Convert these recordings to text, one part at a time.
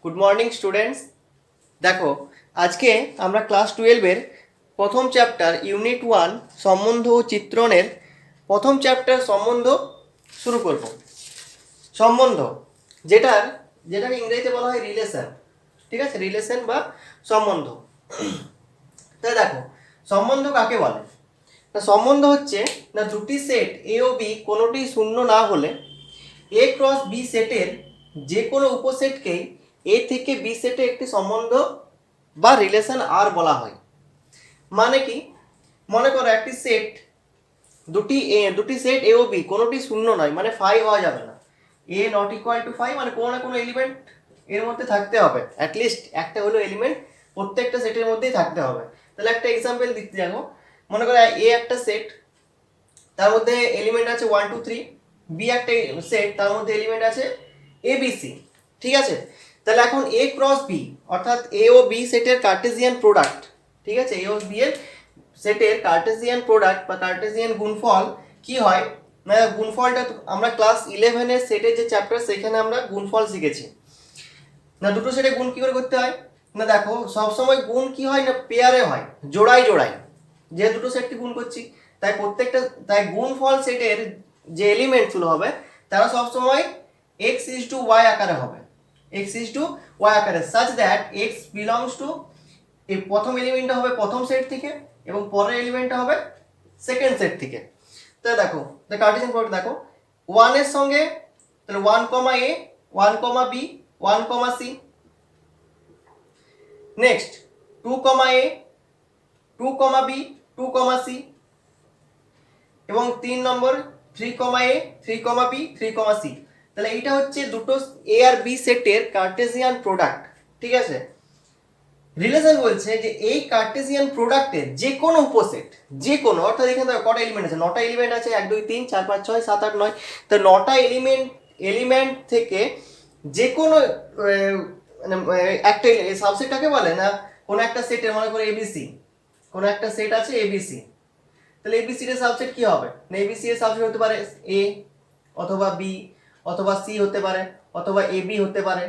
Good morning students. দেখো, আজকে আমরা ক্লাস 12-এর প্রথম চ্যাপ্টার ইউনিট 1 সম্বন্ধ ও চিত্রণের প্রথম চ্যাপ্টার সম্বন্ধ শুরু করব। সম্বন্ধ যেটাকে ইংরেজিতে বলা হয় রিলেশন, ঠিক আছে? রিলেশন বা সম্বন্ধ। তাই দেখো, সম্বন্ধ কাকে বলে? না, সম্বন্ধ হচ্ছে না দুটি সেট এ ও বি কোনোটি শূন্য না হলে এ ক্রস বি সেটের যে কোনো উপসেটকেই এ থেকে বি সেটে একটি সম্বন্ধ বা রিলেশন আর বলা হয়। মানে কি? মনে করো একটি সেট, দুটি সেট এ ও বি কোনোটি শূন্য নয়, মানে ফাই হওয়া যাবে না। এ নট ইকুয়াল টু ফাই মানে কোনো না কোনো এলিমেন্ট এর মধ্যে থাকতে হবে, অ্যাটলিস্ট একটা হলো এলিমেন্ট প্রত্যেকটা সেটের মধ্যেই থাকতে হবে। তাহলে একটা এক্সাম্পল দিতে যাবো। মনে করো এ একটা সেট, তার মধ্যে এলিমেন্ট আছে 1 2 3, বি একটা সেট, তার মধ্যে এলিমেন্ট আছে এ বি সি, ঠিক আছে? তাহলে এখন এ ক্রস বি অর্থাৎ এ ও বি সেটের কার্টেসিয়ান প্রোডাক্ট, ঠিক আছে? এ ও বি এর সেটের কার্টেসিয়ান প্রোডাক্ট বা কার্টেসিয়ান গুণফল কি হয় না? গুণফলটা আমরা ক্লাস 11-এর সেটের যে চ্যাপ্টার সেখানে আমরা গুণফল শিখেছি না। দুটো সেটে গুণ কি করে করতে হয় না? দেখো, সবসময় গুণ কি হয় না, পেয়ারে হয়, জোড়ায় জোড়ায়। যে দুটো সেটকে গুণ করছি তাই গুণফল সেটের যে এলিমেন্টগুলো হবে তারা সবসময় এক্স ইজ টু ওয়াই আকারে হবে, এক্স ইজ টু ওয়াই আকারে, such that x belongs two এই প্রথম এলিমেন্টটা হবে প্রথম সেট থেকে এবং পরের এলিমেন্টটা হবে সেকেন্ড সেট থেকে। তাই দেখো, কার্টেসিয়ান প্রোডাক্ট দেখো, 1 এর সঙ্গে তাহলে 1 কমা এ, 1 কমা বি, 1 কমা সি। নেক্সট 2 কমা এ, 2 কমা বি, 2 কমা সি। এবং 3 নম্বর 3 কমা এ, 3 কমা বি, 3 কমা সি। তাহলে এইটা হচ্ছে দুটো এ আর বি সেটের কার্টেসিয়ান প্রোডাক্ট, ঠিক আছে? রিলেশন বলছে যে এই কার্টেসিয়ান প্রোডাক্টের যে কোনো উপসেট, যে কোনো, অর্থাৎ এখানে কটা এলিমেন্ট আছে? 9টা এলিমেন্ট আছে, 1 2 3 4 5 6 7 8 9। তো 9টা এলিমেন্ট থেকে যে কোনো একটা সাবসেটটাকে বলে না কোনো একটা সেটের, মনে করো এবিসি, কোনো একটা সেট আছে এবিসি। তাহলে এবিসি এর সাবসেট কি হবে না? এবিসি এর সাবসেট হতে পারে এ অথবা বি অথবা সি হতে পারে, অথবা এবি হতে পারে,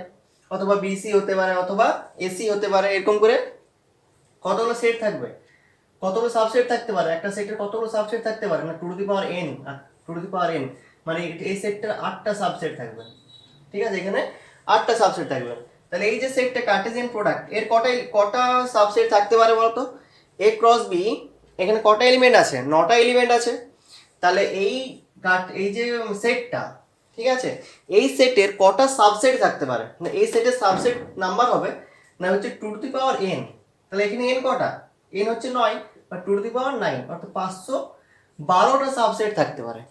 অথবা বিসি হতে পারে, অথবা এসি হতে পারে। এরকম করে কতগুলো সেট থাকবে, কতগুলো সাবসেট থাকতে পারে? একটা সেটের কতগুলো সাবসেট থাকতে পারে না? Two to the power N, two to the power N, মানে এই সেটটার 8টা সাবসেট থাকবে, ঠিক আছে? এখানে 8টা সাবসেট থাকবে। তাহলে এই যে সেটটা কার্টেসিয়ান প্রোডাক্ট, এর কটা সাবসেট থাকতে পারে বলতো? এ ক্রস বি, এখানে কটা এলিমেন্ট আছে? 9টা এলিমেন্ট আছে। তাহলে এই যে সেটটা, ঠিক আছে, এই সেটের কটা সাবসেট থাকতে পারে না? এই সেটের সাবসেট নাম্বার হবে না হচ্ছে two to the power N. তাহলে এখানে এন কটা? এন হচ্ছে 9 বা টু টু দি পাওয়ার 9, অর্থাৎ 512টা সাবসেট থাকতে পারে।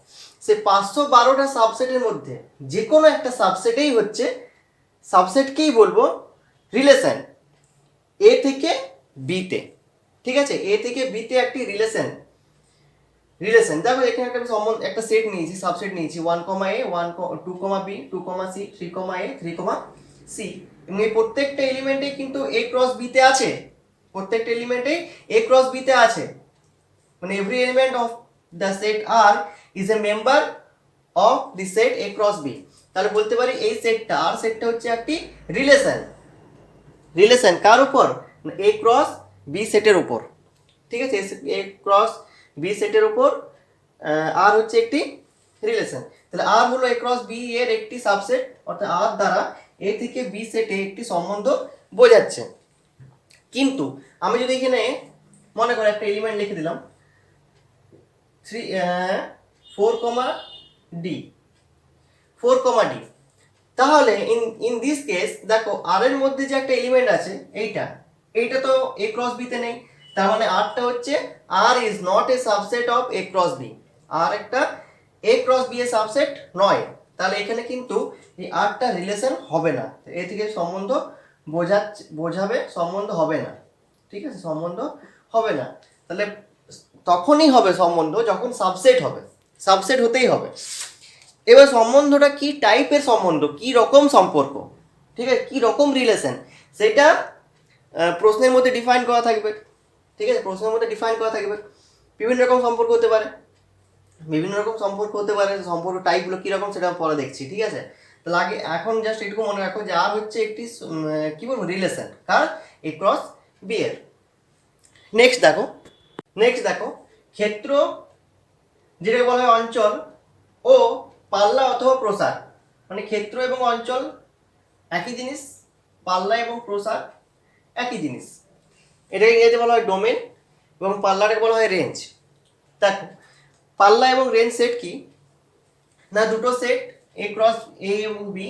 সে 512টা সাবসেটের মধ্যে যে কোনো একটা সাবসেটেই হচ্ছে, সাবসেটকেই বলবো রিলেশন এ থেকে বিতে, ঠিক আছে? এ থেকে বিতে একটি রিলেশন। দেখো, এখানে একটা সেট নিয়েছি, সাবসেট নিয়েছি 1 কমা এ, 2 কমা বি, 2 কমা সি, 3 কমা এ, 3 কমা সি। এবং এই প্রত্যেকটা এলিমেন্টে কিন্তু এ ক্রস বি তে আছে, প্রত্যেকটা এলিমেন্টে এ ক্রস বি তে আছে, মানে every element of the set R is a member of the set A cross B. তাহলে বলতে পারি এই সেটটা আর সেটটা হচ্ছে একটি রিলেশন কার উপর? এ ক্রস বি সেটের উপর, ঠিক আছে? এ ক্রস বি সেটের উপর আর হচ্ছে একটি রিলেশন। তাহলে আর হলো এ ক্রস বি এর একটি সাবসেট, অর্থাৎ আর দ্বারা এ থেকে বি সেটে একটি সম্বন্ধ বোঝাচ্ছে। কিন্তু আমি যদি এখানে মনে করো একটা এলিমেন্ট লিখে দিলাম 4 কমা ডি, 4 কমা ডি, তাহলে ইন দিস কেস দেখো আর এর মধ্যে যে একটা এলিমেন্ট আছে এইটা তো এ ক্রস বি তে নেই। তার মানে আরটা হচ্ছে R is not a subset of A cross B, আর একটা এ ক্রস বি এর সাবসেট নয়। তাহলে এখানে কিন্তু এই আরটা রিলেশন হবে না, এ থেকে সম্বন্ধ বোঝাবে, সম্বন্ধ হবে না, ঠিক আছে? সম্বন্ধ হবে না। তাহলে তখনই হবে সম্বন্ধ যখন সাবসেট হবে, সাবসেট হতেই হবে। এবার সম্বন্ধটা কি টাইপের সম্বন্ধ, কি রকম সম্পর্ক, ঠিক আছে, কি রকম রিলেশন, সেটা প্রশ্নের মধ্যে ডিফাইন করা থাকবে, ঠিক আছে? প্রশ্নের মধ্যে ডিফাইন করা থাকবে। বিভিন্ন রকম সম্পর্ক হতে পারে, সম্পর্ক টাইপগুলো কীরকম সেটা পরে দেখছি, ঠিক আছে? তাহলে আগে এখন জাস্ট এটুকু মনে রাখো যে আর হচ্ছে একটি কি বলবো রিলেশন কার এ ক্রস বি এর। নেক্সট দেখো ক্ষেত্র যেটাকে বলা হয় অঞ্চল ও পাল্লা অথবা প্রসার, মানে ক্ষেত্র এবং অঞ্চল একই জিনিস, পাল্লা এবং প্রসার একই জিনিস। এটাকে ইংরেজিতে বলা হয় ডোমেন এবং পাল্লাটাকে বলা হয় রেঞ্জ। দেখো পাল্লা এবং রেঞ্জ সেট কি না, দুটো সেট এ ক্রস এ এবং বি।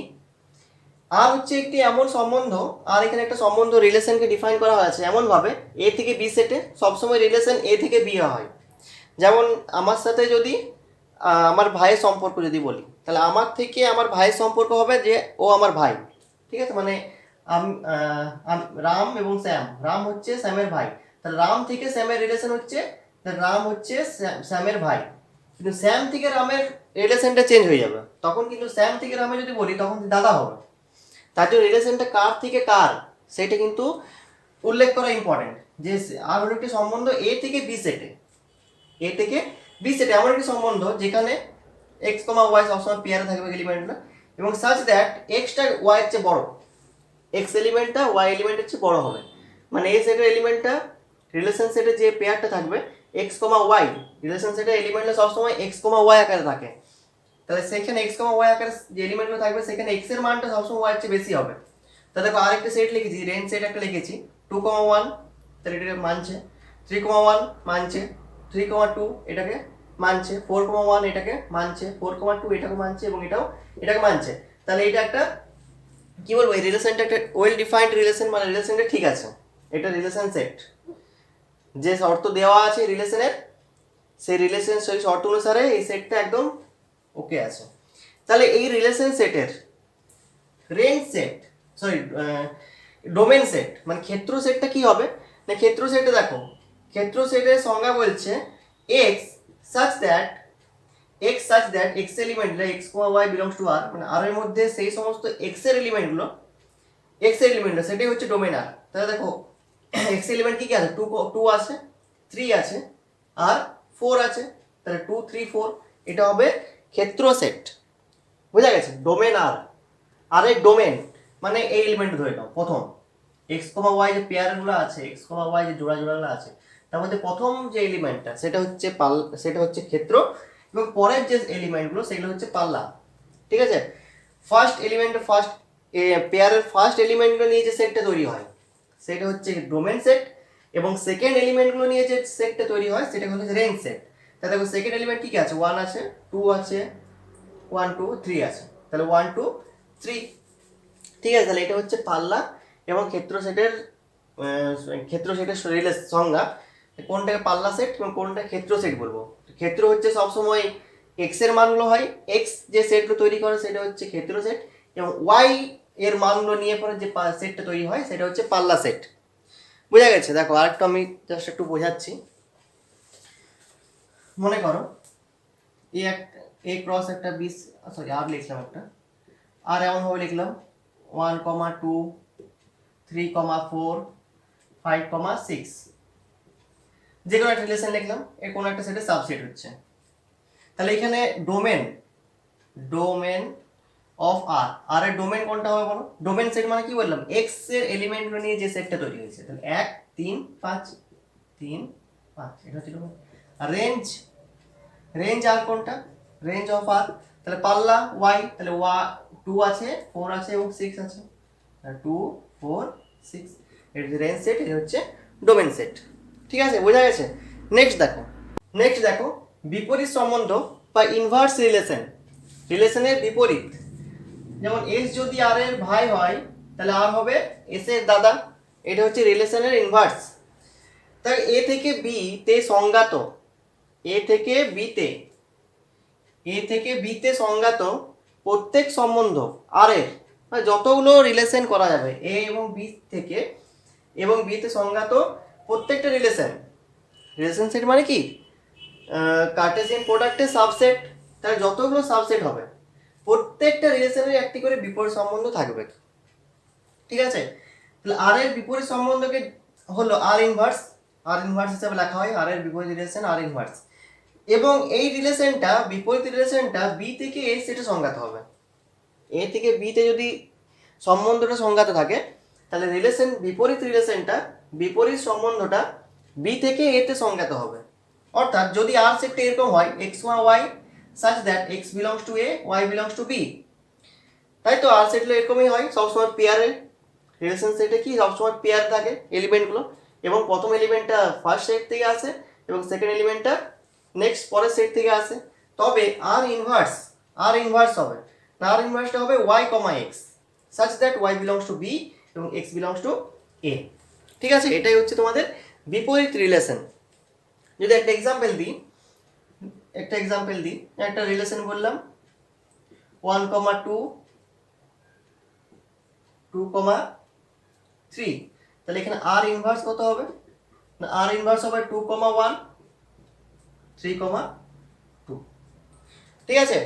আর হচ্ছে একটি এমন সম্বন্ধ, আর এখানে একটা সম্বন্ধ রিলেশনকে ডিফাইন করা হয়েছে এমনভাবে এ থেকে বি সেটে সবসময় রিলেশন এ থেকে বি হয়। যেমন আমার সাথে যদি আমার ভাইয়ের সম্পর্ক যদি বলি, তাহলে আমার থেকে আমার ভাইয়ের সম্পর্ক হবে যে ও আমার ভাই, ঠিক আছে। মানে রাম এবং শ্যাম, রাম হচ্ছে শ্যামের ভাই, তাহলে রাম থেকে শ্যামের রিলেশন হচ্ছে রাম হচ্ছে শ্যামের ভাই। কিন্তু শ্যাম থেকে রামের রিলেশনটা চেঞ্জ হয়ে যাবে, তখন কিন্তু শ্যাম থেকে রামে যদি বলি তখন দাদা হবে। তার জন্য রিলেশনটা কার থেকে কার সেটা কিন্তু উল্লেখ করা ইম্পর্টেন্ট। যে আর হলো একটি সম্বন্ধ এ থেকে বি সেটে, এ থেকে বি সেটে এমন একটি সম্বন্ধ যেখানে এক্স কমা ওয়াই সবসময় পেয়ারে থাকবে এলিমেন্টটা, এবং সাচ দ্যাট এক্সটা ওয়াই এর চেয়ে বড়, এক্স এলিমেন্টটা ওয়াই এলিমেন্টের চেয়ে বড় হবে। মানে এই সেটের এলিমেন্টটা রিলেশন সেটে যে পেয়ারটা থাকবে এক্স কমা ওয়াই, রিলেশন সেটের এলিমেন্টটা সবসময় এক্স কমা ওয়াই আকারে থাকে, তাহলে সেখানে এক্স কমা ওয়াই আকারে যে এলিমেন্টগুলো থাকবে সেখানে এক্স এর মানটা সবসময় ওয়াই এর চেয়ে বেশি হবে। তাহলে দেখো আরেকটা সেট লিখেছি, রেঞ্জ সেট একটা লিখেছি 2,1, তাহলে এটাকে মানছে, 3,1 মানছে, 3,2 এটাকে মানছে, 4,1 এটাকে মানছে, 4,2 এটাকে মানছে এবং এটাকে মানছে। তাহলে এটা একটা কি বলবো, এই রিলেশনটা একটা ওয়েল ডিফাইন্ড রিলেশন, মানে রিলেশনটা ঠিক আছে, এটা রিলেশন সেট। যে শর্ত দেওয়া আছে রিলেশনের, সেই রিলেশন সেই শর্ত অনুসারে এই সেটটা একদম ওকে আছে। তাহলে এই রিলেশন সেটের range set, sorry domain set মানে ক্ষেত্র সেটটা কি হবে না, ক্ষেত্র সেটে দেখো ক্ষেত্র সেটের সংজ্ঞা বলছে x such that x element x comma y belongs to R, মানে আর এর মধ্যে সেই সমস্ত এক্স এর এলিমেন্টগুলো সেটাই হচ্ছে ডোমেন আর। তাহলে দেখো এক্স এলিমেন্ট কি কি আছে, 2 আছে, 3 আছে আর 4 আছে, তাহলে 2 3 4 এটা হবে ক্ষেত্র সেট। বোঝা গেছে, ডোমেন আর এই ডোমেন মানে এই এলিমেন্ট ধরে নাও প্রথম এক্স কমা ওয়াই যে পেয়ারগুলো আছে, এক্স কমা ওয়াই যে জোড়াগুলো আছে তার মধ্যে প্রথম যে এলিমেন্টটা সেটা হচ্ছে ক্ষেত্র, এবং পরের যে এলিমেন্টগুলো সেগুলো হচ্ছে পাল্লা, ঠিক আছে। পেয়ারের ফার্স্ট এলিমেন্টগুলো নিয়ে যে সেটটা তৈরি হয় সেটা হচ্ছে ডোমেন সেট, এবং সেকেন্ড এলিমেন্টগুলো নিয়ে যে সেটটা তৈরি হয় সেটা হচ্ছে রেঞ্জ সেট। তাহলে দেখো সেকেন্ড এলিমেন্ট কি কি আছে, 1 আছে, 2 আছে, 1 2 3 আছে, তাহলে 1 2 3, ঠিক আছে। তাহলে এটা হচ্ছে পাল্লা এবং ক্ষেত্র সেটের রিলের সংজ্ঞা, কোনটাকে পাল্লা সেট এবং কোনটা ক্ষেত্র সেট বলবো। ক্ষেত্র হচ্ছে সবসময় এক্স এর মানগুলো হয়, এক্স যে সেটগুলো তৈরি করে সেটা হচ্ছে ক্ষেত্র সেট, এবং ওয়াই এর মানগুলো নিয়ে পরে যে সেটটা তৈরি হয় সেটা হচ্ছে পাল্লা সেট। বোঝা গেছে। দেখো আরেকটু আমি জাস্ট একটু বোঝাচ্ছি। মনে করো এ ক্রস একটা আর লিখলাম একটা, আর এমনভাবে লিখলাম 1,2 3,4 5,6, যে কোনো একটা রিলেশন লিখলাম, এর কোনো একটা সেটের সাবসেট হচ্ছে। তাহলে এখানে ডোমেন অফ আর এর ডোমেন কোনটা হবে বলো, ডোমেন সেট মানে কি বললাম, এক্স এর এলিমেন্টগুলো নিয়ে যে সেটটা তৈরি হয়েছে, তাহলে 1 3 5 3 5 এটা হচ্ছে ডোমেন। আর রেঞ্জ আর কোনটা, রেঞ্জ অফ আর, তাহলে পাল্লা ওয়াই, তাহলে 2 আছে, 4 আছে এবং 6 আছে, 2 4 6 এটা হচ্ছে রেঞ্জ সেট, এটা হচ্ছে ডোমেন সেট, ঠিক আছে। বোঝা গেছে। নেক্সট দেখো বিপরীত সম্বন্ধ বা ইনভার্স রিলেশনের বিপরীত। যেমন এস যদি আর এর ভাই হয় তাহলে আর হবে এস এর দাদা, এটা হচ্ছে রিলেশনের ইনভার্স। তাই এ থেকে বি তে সংজ্ঞাত সংজ্ঞাত প্রত্যেক সম্বন্ধ আর এর, মানে যতগুলো রিলেশন করা যাবে এ এবং বি তে সংজ্ঞাত প্রত্যেকটা রিলেশন সেট মানে কি, কার্টেসিয়ান প্রোডাক্টের সাবসেট, তাহলে যতগুলো সাবসেট হবে প্রত্যেকটা রিলেশনের একটি করে বিপরীত সম্বন্ধ থাকবে, ঠিক আছে। তাহলে আর এর বিপরীত সম্বন্ধকে হলো আর ইনভার্স হিসেবে লেখা হয়, আর এর বিপরীত রিলেশন আর ইনভার্স, এবং এই বিপরীত রিলেশনটা বি থেকে এ সেটা সংজ্ঞাত হবে। এ থেকে বিতে যদি সম্বন্ধটা সংজ্ঞাত থাকে তাহলে বিপরীত সম্বন্ধটা বি থেকে এতে সংজ্ঞাত হবে। অর্থাৎ যদি আর সেটটা এরকম হয় X comma Y such that x belongs to A Y belongs to B, তাই তো আর সেটগুলো এরকমই হয়, সবসময় পেয়ারের রিলেশন সেটে কি সবসময় পেয়ার থাকে এলিমেন্টগুলো, এবং প্রথম এলিমেন্টটা ফার্স্ট সেট থেকে আসে এবং সেকেন্ড এলিমেন্টটা নেক্সট পরের সেট থেকে আসে। তবে আর ইনভার্স হবে না, আর ইনভার্সটা হবে y comma x such that y belongs to B এবং এক্স বিলংস টু এ। ঠিক আছে, এটাই হচ্ছে তোমাদের বিপরীত রিলেশন। যদি একটা এক্সাম্পল দিই, একটা রিলেশন বললাম 1,2 2,3, তাহলে এখানে আর ইনভার্স কত হবে না, আর ইনভার্স হবে 2,1 3,2। ঠিক আছে,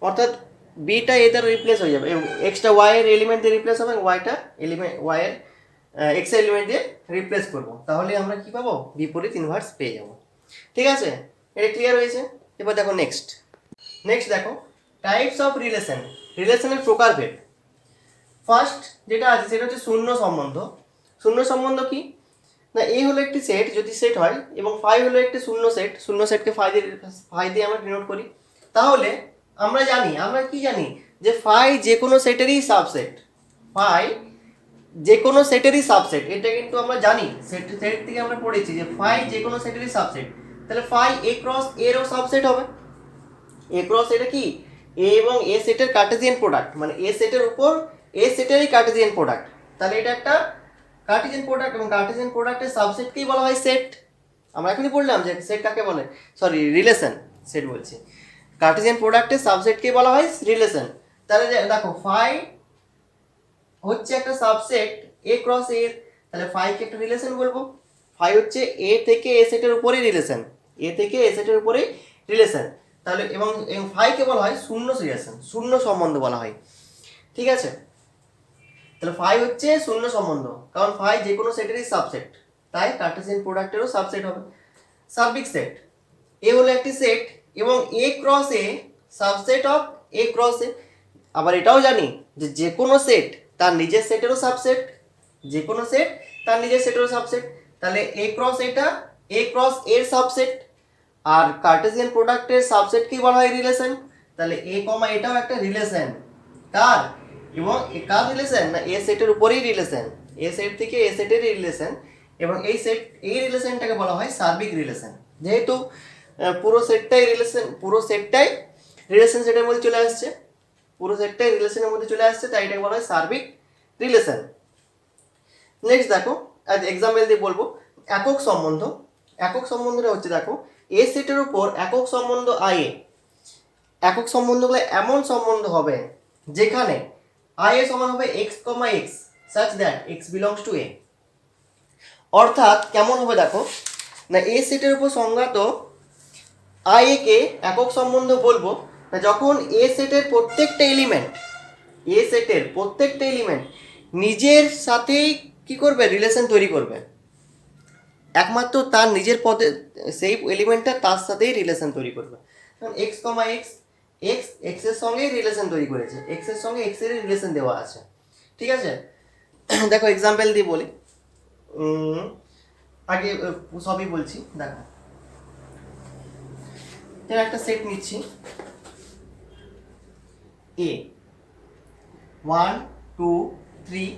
অর্থাৎ বিটা এ দ্বারা রিপ্লেস হয়ে যাবে এবং এক্সটা ওয়াই এর এলিমেন্ট দিয়ে রিপ্লেস হবে এবং ওয়াইটা এলিমেন্ট ওয়াই এর এক্স এর এলিমেন্ট দিয়ে রিপ্লেস করবো, তাহলে আমরা কি পাবো, বিপরীত ইনভার্স পেয়ে যাবো। ঠিক আছে, এটা ক্লিয়ার হয়েছে। এবার দেখো নেক্সট দেখো টাইপস অফ রিলেশনের প্রকারভেদ। ফার্স্ট যেটা আছে সেটা হচ্ছে শূন্য সম্বন্ধ কি না, এই হলো একটি সেট যদি সেট হয় এবং ফাই হলো একটি শূন্য সেটকে ফাই দিয়ে আমরা ডিনোট করি, তাহলে আমরা কি জানি যে ফাই যে কোনো সেটেরই সাবসেট, এটা কিন্তু আমরা জানি সেট থেকে আমরা পড়েছি যে ফাই যে কোনো সেটেরই সাবসেট, তাহলে ফাই এ ক্রস এরও সাবসেট হবে। এ ক্রস এটা কি, এ এবং এ সেটের কার্টেসিয়ান প্রোডাক্ট, মানে এ সেটের উপর এ সেটেরই কার্টেসিয়ান প্রোডাক্ট, তাহলে এটা একটা কার্টেসিয়ান প্রোডাক্ট এবং কার্টেসিয়ান প্রোডাক্টের সাবসেটকেই বলা হয় সেট। আমরা এখনই বললাম যে সেট কাকে বলে, সরি রিলেশন, সেট বলছি, কার্টেসিয়ান প্রোডাক্টের সাবসেটকেই বলা হয় রিলেশন। তাহলে দেখো ফাই হচ্ছে একটা সাবসেট এ ক্রস এ, তাহলে ফাইকে একটা রিলেশন বলবো। ফাই হচ্ছে এ থেকে এ সেটের উপরেই রিলেশন, তাহলে এবং ফাইকে বলা হয় শূন্য সম্বন্ধ বলা হয়। ঠিক আছে, তাহলে ফাই হচ্ছে শূন্য সম্বন্ধ, কারণ ফাই যে কোনো সেটেরই সাবসেট, তাই কার্টেসিয়ান প্রোডাক্টেরও সাবসেট হবে। সাববিগ সেট, এ হলো একটি সেট এবং A cross A subset of A cross A. আবার এটাও জানি যে যে কোনো সেট তার নিজের সেটেরও সাবসেট, তাহলে এ ক্রস এর সাবসেট, আর কার্টেসিয়ান প্রোডাক্টের সাবসেটকেই বলা হয় রিলেশন, তাহলে এ কমা এটাও একটা রিলেশন। কার এবং কার রিলেশন না, এ সেটের উপরেই রিলেশন, এ সেট থেকে এ সেটেরই রিলেশন, এবং এই রিলেশনটাকে বলা হয় সার্বিক রিলেশন। যেহেতু পুরো সেটটাই রিলেশন সেটের মধ্যে চলে আসছে, তাই এটাকে বলা হয় সার্বিক রিলেশন। নেক্সট দেখো এক্সাম্পল দিয়ে বলবো একক সম্বন্ধটা হচ্ছে, দেখো এ সেটের উপর একক সম্বন্ধ আই এ, একক সম্বন্ধগুলো এমন সম্বন্ধ হবে যেখানে আই এ সমান হবে x comma x such that x belongs to A. অর্থাৎ কেমন হবে দেখো না, এ সেটের উপর সংজ্ঞাত আই এ কে একক সম্বন্ধ বলবো না যখন এ সেটের প্রত্যেকটা এলিমেন্ট নিজের সাথেই কি করবে, রিলেশন তৈরি করবে, একমাত্র তার নিজের পদে সেই এলিমেন্টটা তার সাথেই রিলেশন তৈরি করবে। কারণ এক্স কমা এক্স এক্স এর সঙ্গেই রিলেশন তৈরি করেছে, এক্স এর সঙ্গে এক্স এর রিলেশন দেওয়া আছে। ঠিক আছে, দেখো এক্সাম্পল দিয়ে বলি, আগে সবই বলছি। দেখো একটা সেট নিচ্ছি এ 1 2 3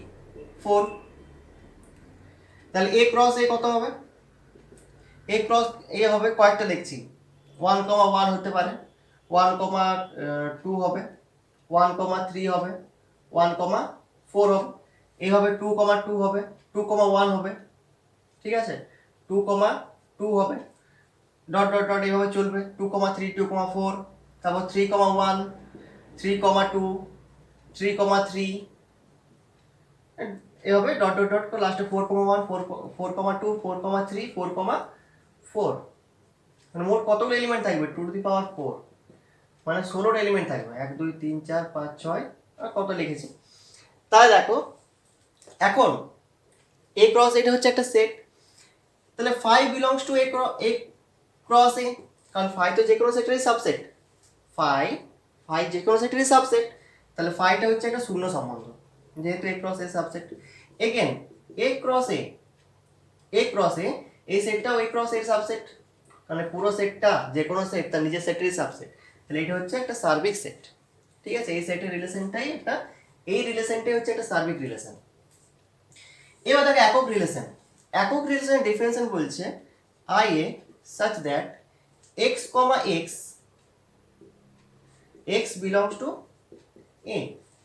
4, তাহলে এ ক্রস এ কত হবে, এ ক্রস এ হবে কয়েকটা দেখছি, 1,1 হতে পারে, 1,2 হবে, 1,3 হবে, 1,4 হবে, এইভাবে 2,2 হবে, 2,1 হবে। ঠিক আছে, 2,2 হবে, ডট ডট ডট এইভাবে চলবে, 2,3 2,4, তারপর 3,1 3,2 3,3, এভাবে ডট ডট ডট করে লাস্টে 4,1 4,2 4,3 4,4, মানে মোট কতগুলো এলিমেন্ট থাকবে, 2⁴, মানে 16টা এলিমেন্ট থাকবে, 1 2 3 4 5 6 আর কত লিখেছি। তাহলে দেখো এখন এ ক্রস এটা হচ্ছে একটা সেট, তাহলে phi belongs to A cross A, কারণ ফাই তো যে কোনো সেটেরই সাবসেট, ফাই যে কোনো সেটেরই সাবসেট, তাহলে ফাইটা হচ্ছে একটা শূন্য সম্বন্ধ, যেহেতু এ cross A subset. Again A cross A, A cross এ, এই সেটটাও এ ক্রস এর সাবসেট, মানে পুরো সেটটা যে কোনো সেট তার নিজের সেটেরই সাবসেট। তাহলে এটা হচ্ছে একটা সার্বিক সেট। ঠিক আছে, এই সেটের রিলেশনটাই একটা, এই রিলেশনটাই হচ্ছে একটা সার্বিক রিলেশন। এবার দেখো একক রিলেশন। একক রিলেশন ডিফারেন্সিয়েশন বলছে I A such that x, x, x belongs to a,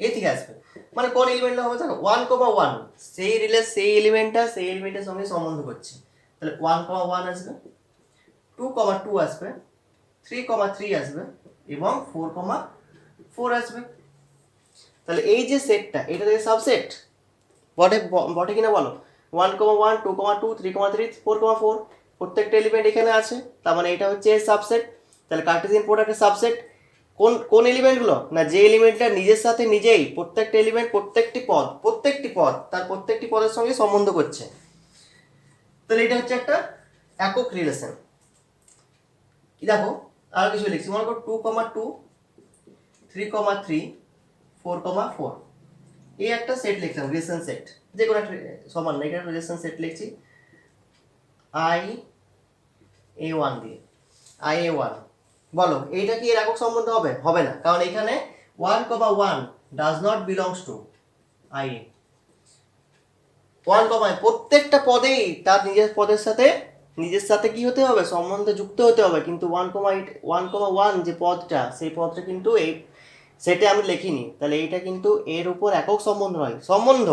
এ থেকে আসবে, মানে কোন এলিমেন্টটা হবে দেখো 1, 1, সেই সেই এলিমেন্টের সঙ্গে সম্বন্ধ করছে। তাহলে 1, 1 আসবে, 2, 2 আসবে, 3, 3 আসবে এবং 4, 4 আসবে। তাহলে এই যে সেটটা এটা থেকে সাবসেট বটে, বটে কিনা বলো? 1, 1, 2, 2, 3, 3, 4, 4 প্রত্যেকটা এলিমেন্ট এখানে আছে, তার মানে এটা হচ্ছে এর সাবসেট। তাহলে কার্টেসিয়ান প্রোডাক্টের সাবসেট কোন কোন এলিমেন্টগুলো? না যে এলিমেন্টটা নিজের সাথে নিজেই প্রত্যেকটা এলিমেন্ট প্রত্যেকটি পদ তার প্রত্যেকটি পদের সঙ্গে সম্বন্ধ করছে। তাহলে এটা হচ্ছে একটা একক রিলেশন। কি দেখো আর কিছু লিখছি, মনে করো 2, 2, 3, 3, 4, 4 এই একটা সেট লিখলাম, রিলেশন সেট, যে কোনো একটা সমান না, এখানে রিলেশন সেট লিখছি আই এ ওয়ান দিয়ে, আই এ ওয়ান। বলো এইটা কি এর একক সম্বন্ধ হবে? হবে না, কারণ এখানে 1, 1 does not belongs to I A. 1, প্রত্যেকটা পদেই তার নিজের সাথে কি হতে হবে? সম্বন্ধে যুক্ত হতে হবে, কিন্তু 1, 1 যে পদটা, সেই পদটা কিন্তু এই সেটে আমি লিখিনি। তাহলে এইটা কিন্তু এর উপর একক সম্বন্ধ নয়, সম্বন্ধ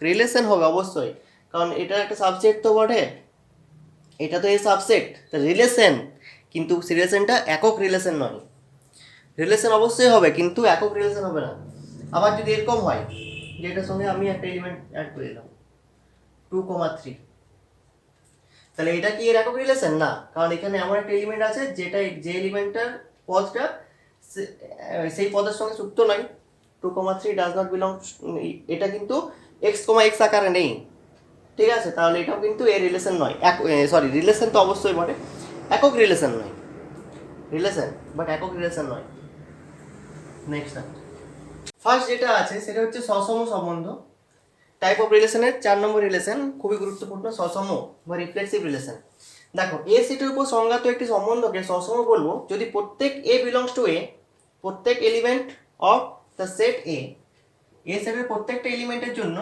রিলেশন হবে অবশ্যই, কারণ এটা একটা সাবসেট তো বটে, এটা তো এই সাবসেট, তা রিলেশন, কিন্তু রিলেশনটা একক রিলেশন নয়। রিলেশন অবশ্যই হবে কিন্তু একক রিলেশন হবে না। আবার যদি এরকম হয় যে এটার সঙ্গে আমি একটা এলিমেন্ট অ্যাড করে দিলাম 2, 3, তাহলে এটা কি এর একক রিলেশন? না, কারণ এখানে এমন একটা এলিমেন্ট আছে যেটা, যে এলিমেন্টটার পদটা সেই পদের সঙ্গে যুক্ত নয়। 2, 3 ডাজ নট বিলং, এটা কিন্তু x, x আকারে নেই। ঠিক আছে, তাহলে এটাও কিন্তু এর রিলেশন নয়, সরি রিলেশন তো অবশ্যই বটে, একক রিলেশন নয়, রিলেশন বাট একক রিলেশন নয়। নেক্সট ফার্স্ট যেটা আছে সেটা হচ্ছে সসম সম্বন্ধ। টাইপ অফ রিলেশনের 4 নম্বর রিলেশন খুবই গুরুত্বপূর্ণ, সসম বা রিফ্লেক্সিভ রিলেশন। দেখো এ সেটের উপর সংজ্ঞাত একটি সম্বন্ধকে সসম বলবো যদি প্রত্যেক এ বিলংস টু এ, প্রত্যেক element of the set A, A সেটের প্রত্যেকটা এলিমেন্টের জন্য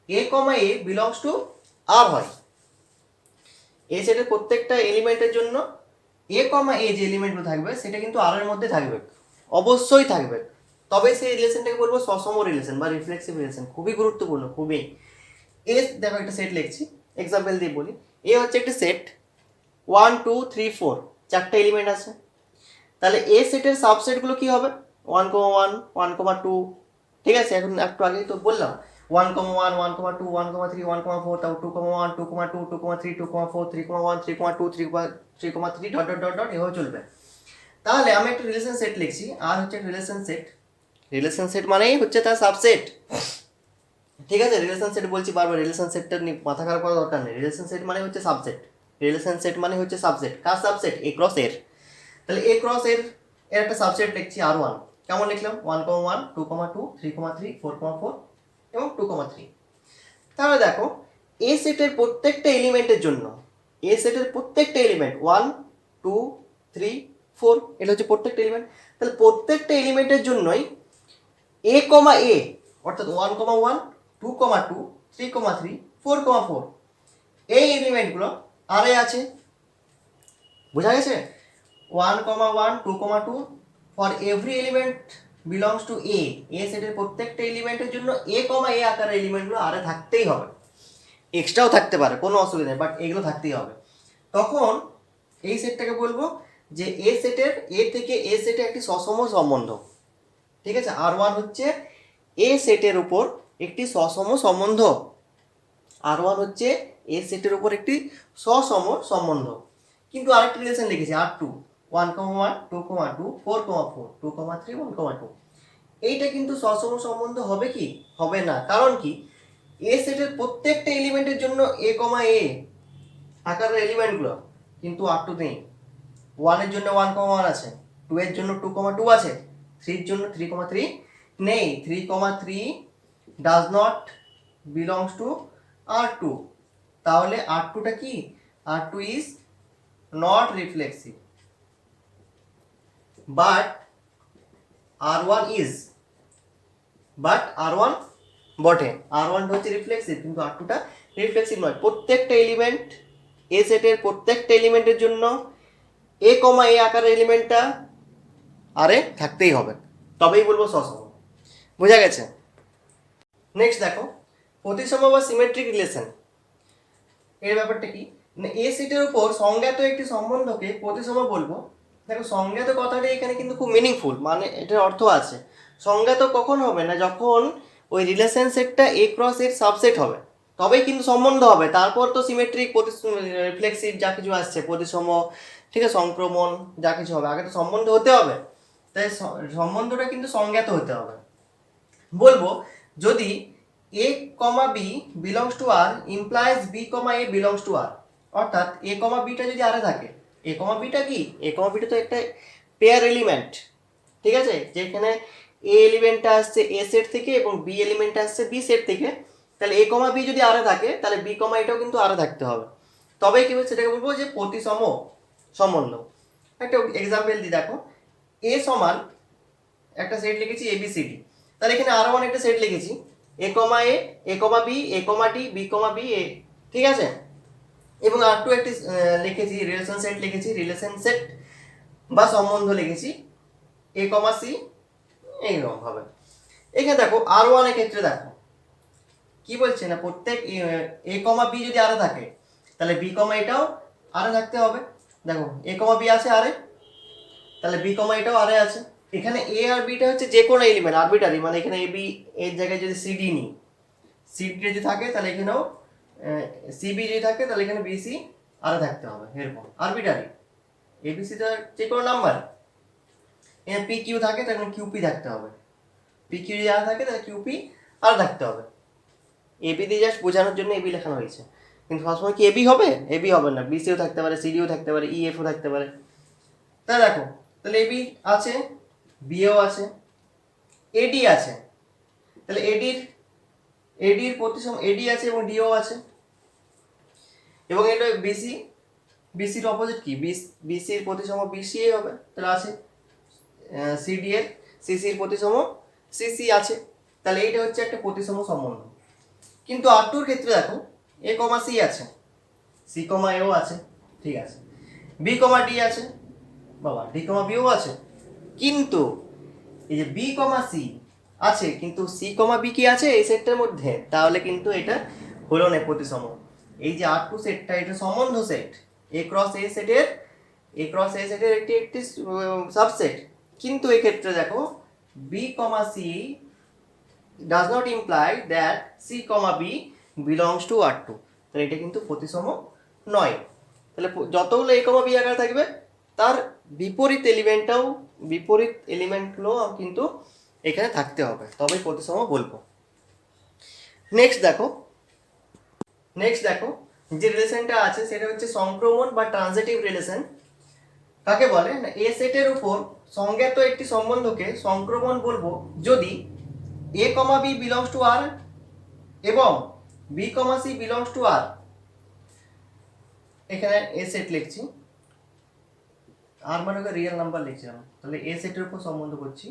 এ, এ বিলংস টু আর হয়। এ সেটের প্রত্যেকটা এলিমেন্টের জন্য এ, এ যে এলিমেন্টগুলো থাকবে সেটা কিন্তু আর এর মধ্যে থাকবে, অবশ্যই থাকবে, তবে সেই রিলেশনটাকে বলবো সসম রিলেশন বা রিফ্লেক্সিভ রিলেশন। খুবই গুরুত্বপূর্ণ, খুবই। এ দেখো একটা সেট লিখছি, এক্সাম্পল দিয়ে বলি। এ হচ্ছে একটা সেট 1, 2, 3, 4 চারটে এলিমেন্ট আছে। তাহলে এ সেটের সাবসেটগুলো কি হবে? 1, 1, 1, 2, ঠিক আছে, এখন একটু আগেই তো বললাম 1, 1, 1, 2, 1, 3, 1, 4, তারপর 2, 1, 2, 2, 2, 3, 2, 4, 3, 1, 3, 2, 3, ডট ডট ডট ডট এভাবে চলবে। তাহলে আমি একটা রিলেশন সেট লিখছি, আর হচ্ছে রিলেশন সেট। রিলেশন সেট মানেই হচ্ছে তার সাবসেট। ঠিক আছে, রিলেশন সেট বলছি বারবার, রিলেশন সেটটা নিয়ে মাথা খারাপ করার দরকার নেই। রিলেশন সেট মানে হচ্ছে সাবসেট, রিলেশন সেট মানে হচ্ছে সাবসেট। কার সাবসেট? এ ক্রস এর। তাহলে এ ক্রস এর এর একটা সাবসেট লিখছি R1। কেমন লিখলাম? 1, 1, 2, 2, 3, 3, 4, 4 এবং 2, 3। তাহলে দেখো এ সেটের প্রত্যেকটা এলিমেন্টের জন্য, এ সেটের প্রত্যেকটা এলিমেন্ট 1, 2, 3, 4 এটা হচ্ছে প্রত্যেকটা এলিমেন্ট। তাহলে প্রত্যেকটা এলিমেন্টের জন্যই এ, এ অর্থাৎ 1, 1, 2, 2, 3, 3, 4, 4 এই এলিমেন্টগুলো আরে আছে। বোঝা গেছে? 1, 1, 2, 2 for every element belongs to A, A সেটের প্রত্যেকটা এলিমেন্টের জন্য এ, এ আকারের এলিমেন্টগুলো আরে থাকতেই হবে। এক্সট্রাও থাকতে পারে, কোনো অসুবিধা নেই, বাট এগুলো থাকতেই হবে। তখন এই সেটটাকে বলবো যে এ সেটের, এ থেকে এ সেটে একটি সসম সম্বন্ধ। ঠিক আছে, R1 হচ্ছে এ সেটের উপর একটি সসম সম্বন্ধ। R1 হচ্ছে এ সেটের উপর একটি সসম সম্বন্ধ। কিন্তু আরেকটা রিলেশন লিখেছি R2, 1, 1, 2, 2, 4, 4, 2, 3, 1, 2। এইটা কিন্তু সসম সম্বন্ধ হবে কি? হবে না, কারণ কি? এ সেটের প্রত্যেকটা এলিমেন্টের জন্য এ, এ আকারের এলিমেন্টগুলো কিন্তু R2 নেই। 1 এর জন্য 1, 1 আছে, 2 এর জন্য 2, 2 আছে, 3 এর জন্য 3, 3 নেই, 3,3 does not belongs to R2, তাহলে R2টা কি, R2 is not reflexive, but R1 is, but R1 বটে, R1 হচ্ছে রিফ্লেক্সিভ কিন্তু R2টা রিফ্লেক্সিভ নয়। প্রত্যেকটা এলিমেন্ট এ সেটের প্রত্যেকটা এলিমেন্টের জন্য এ কমা এ আকারের এলিমেন্টটা আরে থাকতেই হবে, তবেই বলবো সসম। বোঝা গেছে? নেক্সট দেখো প্রতিসম বা সিমেট্রিক রিলেশন, এর ব্যাপারটা কি না, এ সেটের উপর সংজ্ঞাত একটি সম্বন্ধকে প্রতিসম বলবো। দেখো সংজ্ঞাত কথাটা এখানে কিন্তু খুব মিনিংফুল, মানে এটার অর্থ আছে। সংজ্ঞাত কখন হবে না, যখন ওই রিলেশন সেটটা এ ক্রস এর সাবসেট হবে, তবেই কিন্তু সম্বন্ধ হবে। তারপর তো সিমেট্রিক, রিফ্লেক্সিভ যা কিছু আসছে, প্রতিসম, ঠিক আছে, সংক্রমণ যা কিছু হবে, আগে তো সম্বন্ধ হতে হবে। তাই সম্বন্ধটা কিন্তু সংজ্ঞাত হতে হবে। বলবো যদি a, b belongs to r implies b, a belongs to r, অর্থাৎ a, bটা যদি আরে থাকে, a, bটা কি, a, bটা তো একটা পেয়ার এলিমেন্ট, ঠিক আছে, যেখানে a এলিমেন্টটা আসছে a সেট থেকে এবং b এলিমেন্টটা আসছে b সেট থেকে, তাহলে a, b যদি আরে থাকে তাহলে b, এটাও কিন্তু আরে থাকতে হবে, তবেই কি বলছে, সেটাকে বলবো যে প্রতিসম সম্বন্ধ। একটা এক্সাম্পল দিই, দেখো a সমান একটা সেট লিখেছি ABCD, তাহলে এখানে আরো একটা সেট লিখেছি a, a, b, a, d, b, b, a, ঠিক আছে, এবং R2 একটি লিখেছি রিলেশন সেট, লিখেছি রিলেশন সেট বা সম্বন্ধ লিখেছি a, c, এইরকম ভাবে। এখানে দেখো R1 এর ক্ষেত্রে দেখো কি বলছে না, প্রত্যেক a, b যদি আরে থাকে তাহলে b, এটাও আরে থাকতে হবে। দেখো a, b আছে আরে, তাহলে b, এটাও আরে আছে। এখানে এ আর বিটা হচ্ছে যে কোনো এলিমেন্ট, আরবিটারি, মানে এখানে এ বি এর জায়গায় যদি সিডি নিই, সিডি যদি থাকে তাহলে এখানেও সিবি যদি থাকে তাহলে এখানে বিসি আরে থাকতে হবে, এরকম আরবিটারি। এবিসি তো যে কোনো নাম্বার, এখানে পি কিউ থাকে তাহলে কিউপি থাকতে হবে, পি কিউ যদি আর থাকে তাহলে কিউপি আর থাকতে হবে। এবি দিয়ে জাস্ট বোঝানোর জন্য এবি লেখানো হয়েছে, কিন্তু সবসময় কি এবি হবে, এবি হবে না, বিসিও থাকতে পারে, সিডিও থাকতে পারে, ইএফও থাকতে পারে। তাই দেখো তাহলে এবি আছে, বিও আছে, এডি আছে, তাহলে এডির প্রতিসম এডি আছে এবং ডিও আছে, এবং এটা বিসি, বিসির অপোজিট কি, বিসির প্রতিসম বিসিএ হবে, তাহলে আছে সিডি এর সিসির প্রতিসম সিসি আছে, তাহলে এইটা হচ্ছে একটা প্রতিসম সম্বন্ধ। কিন্তু R2 এর ক্ষেত্রে দেখো a, c আছে, c, এও আছে, ঠিক আছে, b, d আছে, বাবা d, bও আছে, কিন্তু এই যে b, c আছে কিন্তু c, b কি আছে এই সেটটার মধ্যে, তাহলে কিন্তু এটা হলো না প্রতিসম। এই যে R2 সেটটা এটা সম্বন্ধ সেট, a ক্রস a সেটের, একটি সাবসেট, কিন্তু এই ক্ষেত্রে দেখো b, c does not imply that c, b belongs to R2, তাহলে এটা কিন্তু প্রতিসম নয়। তাহলে যতগুলো a, b আকারে থাকবে তার বিপরীত এলিমেন্টগুলো কিন্তু এখানে থাকতে হবে, তবেই প্রতিসম বলবো। নেক্সট দেখো যে রিলেশনটা আছে সেটা হচ্ছে সংক্রমণ বা ট্রানজিটিভ রিলেশন। কাকে বলে না, এ সেটের উপর সংজ্ঞাত একটি সম্বন্ধকে সংক্রমণ বলবো যদি a, b belongs to R এবং b, c belongs to R। এখানে এ সেট লিখছি, আর মানে রিয়েল নাম্বার লিখছিলাম, তাহলে এ সেটের উপর সম্বন্ধ করছি,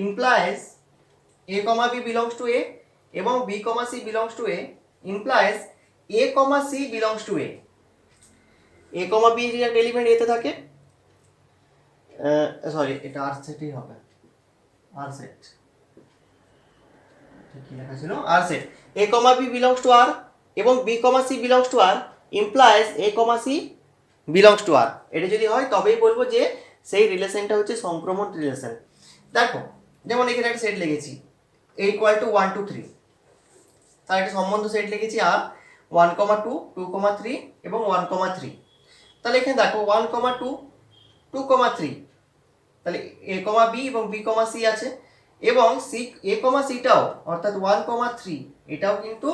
implies a, b belongs to A এবং b, c belongs to A, implies a, c belongs to A। a, b এর এলিমেন্ট এতে থাকে, সরি এটা আর সেটই হবে, আর সেট কি লেখা ছিল, আর set a, b belongs to R এবং b, c belongs to R implies a, c belongs to R। এটা যদি হয় তবেই বলবো যে সেই রিলেশনটা হচ্ছে সংক্রমণ রিলেশন। দেখো যেমন এখানে একটা সেট লিখেছি a = 1 2 3, তার একটা সম্বন্ধ সেট লিখেছি আর 1, 2, 2, 3 এবং 1, 3। তাহলে এখানে দেখো 1, 2, 2, 3, তাহলে a, b এবং b, c আছে, এবং a, cটাও অর্থাৎ 1, 3 এটাও কিন্তু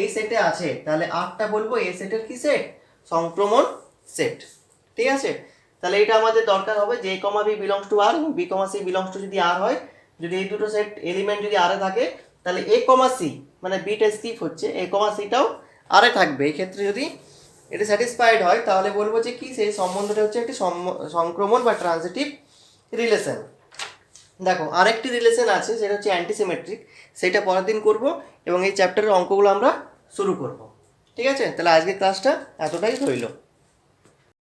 এই সেটে আছে, তাহলে আরটা বলবো এই সেটের কি সেট, সংক্রমণ সেট, ঠিক আছে। তাহলে এটা আমাদের দরকার হবে যে a, b belongs to R এবং b, c belongs to যদি R হয় যদি এই দুটো সেট এলিমেন্ট যদি আরে থাকে তাহলে এ কমা সি মানে বিটা স্কিপ হচ্ছে, এ কমা সিটাও আরে থাকবে। এই ক্ষেত্রে যদি এটা স্যাটিসফাইড হয় তাহলে বলবো যে কি সেই সম্বন্ধটা হচ্ছে একটি সংক্রমণ বা ট্রানজিটিভ রিলেশন। দেখো আরেকটি রিলেশন আছে, সেটা হচ্ছে অ্যান্টিসিমেট্রিক, সেটা পরের দিন করব এবং এই চ্যাপ্টারের অঙ্কগুলো আমরা শুরু করব। ঠিক আছে, তাহলে আজকের ক্লাসটা এতটাই রইলো।